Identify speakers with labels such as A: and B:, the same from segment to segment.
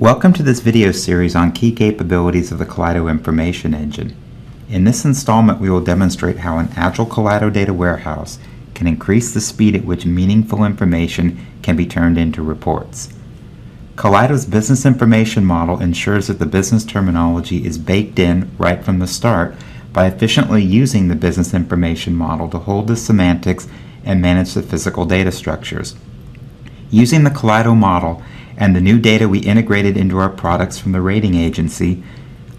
A: Welcome to this video series on key capabilities of the Kaleido Information Engine. In this installment, we will demonstrate how an agile Kaleido data warehouse can increase the speed at which meaningful information can be turned into reports. Kaleido's business information model ensures that the business terminology is baked in right from the start by efficiently using the business information model to hold the semantics and manage the physical data structures. Using the Kaleido model and the new data we integrated into our products from the rating agency,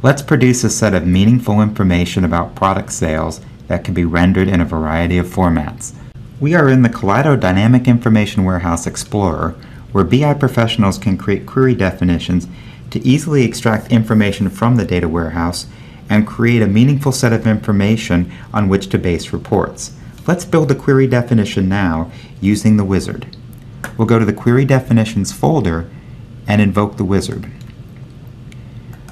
A: let's produce a set of meaningful information about product sales that can be rendered in a variety of formats. We are in the Kaleido Dynamic Information Warehouse Explorer, where BI professionals can create query definitions to easily extract information from the data warehouse and create a meaningful set of information on which to base reports. Let's build a query definition now using the wizard. We'll go to the Query Definitions folder and invoke the wizard.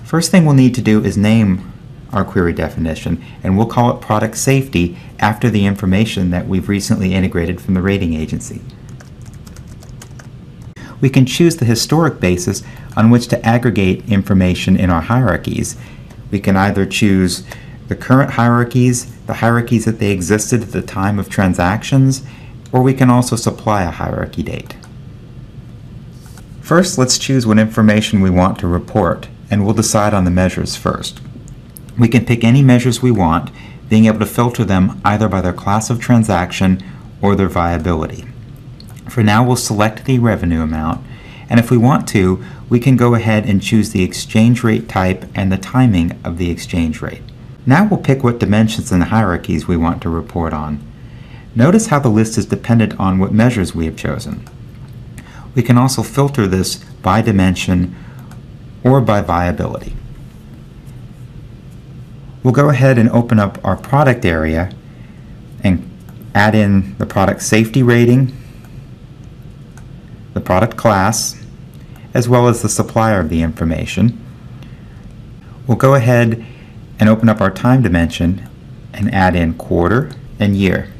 A: First thing we'll need to do is name our query definition, and we'll call it Product Safety after the information that we've recently integrated from the rating agency. We can choose the historic basis on which to aggregate information in our hierarchies. We can either choose the current hierarchies, the hierarchies that they existed at the time of transactions, or we can also supply a hierarchy date. First, let's choose what information we want to report, and we'll decide on the measures first. We can pick any measures we want, being able to filter them either by their class of transaction or their viability. For now, we'll select the revenue amount, and if we want to, we can go ahead and choose the exchange rate type and the timing of the exchange rate. Now we'll pick what dimensions and hierarchies we want to report on. Notice how the list is dependent on what measures we have chosen. We can also filter this by dimension or by viability. We'll go ahead and open up our product area and add in the product safety rating, the product class, as well as the supplier of the information. We'll go ahead and open up our time dimension and add in quarter and year.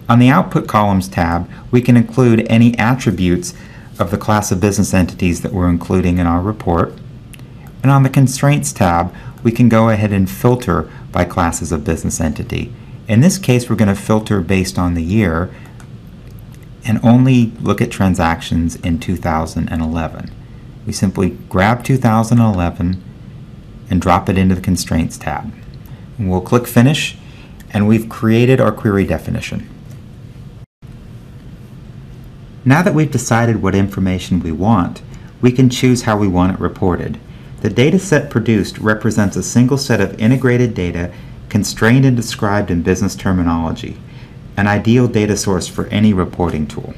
A: On the Output Columns tab, we can include any attributes of the class of business entities that we're including in our report. And on the Constraints tab, we can go ahead and filter by classes of business entity. In this case, we're going to filter based on the year and only look at transactions in 2011. We simply grab 2011 and drop it into the Constraints tab. And we'll click Finish, and we've created our query definition. Now that we've decided what information we want, we can choose how we want it reported. The data set produced represents a single set of integrated data constrained and described in business terminology, an ideal data source for any reporting tool.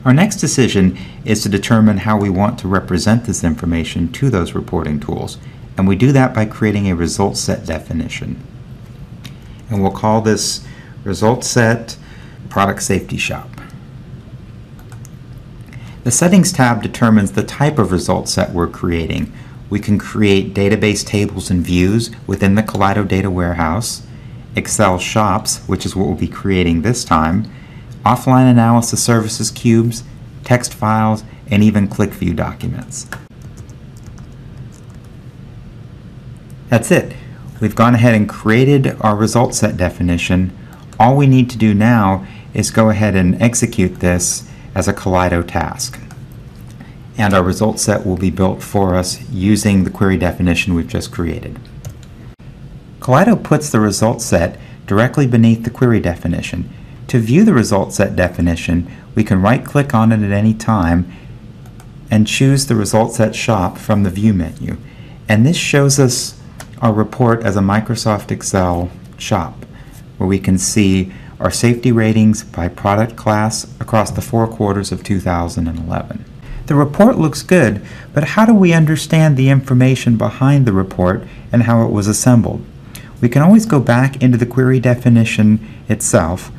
A: Our next decision is to determine how we want to represent this information to those reporting tools, and we do that by creating a result set definition. And we'll call this Result Set Product Safety Shop. The Settings tab determines the type of result set we're creating. We can create database tables and views within the Kaleido Data Warehouse, Excel shops, which is what we'll be creating this time, offline analysis services cubes, text files, and even ClickView documents. That's it. We've gone ahead and created our result set definition. All we need to do now is go ahead and execute this as a Kaleido task. And our result set will be built for us using the query definition we've just created. Kaleido puts the result set directly beneath the query definition. To view the result set definition, we can right-click on it at any time and choose the result set shop from the View menu. And this shows us our report as a Microsoft Excel shop, where we can see our safety ratings by product class across the 4 quarters of 2011. The report looks good, but how do we understand the information behind the report and how it was assembled? We can always go back into the query definition itself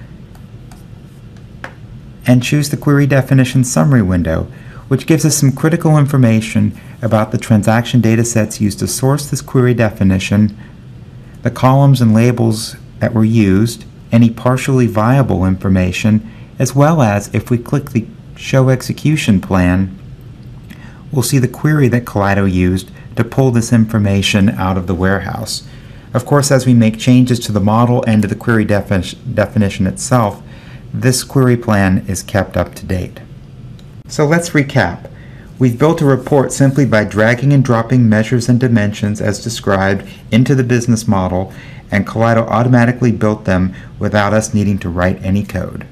A: and choose the Query Definition Summary window, which gives us some critical information about the transaction data sets used to source this query definition, the columns and labels that were used, any partially viable information, as well as if we click the Show Execution Plan, we'll see the query that Kaleido used to pull this information out of the warehouse. Of course, as we make changes to the model and to the query definition itself, this query plan is kept up to date. So let's recap. We've built a report simply by dragging and dropping measures and dimensions as described into the business model, and Kaleido automatically built them without us needing to write any code.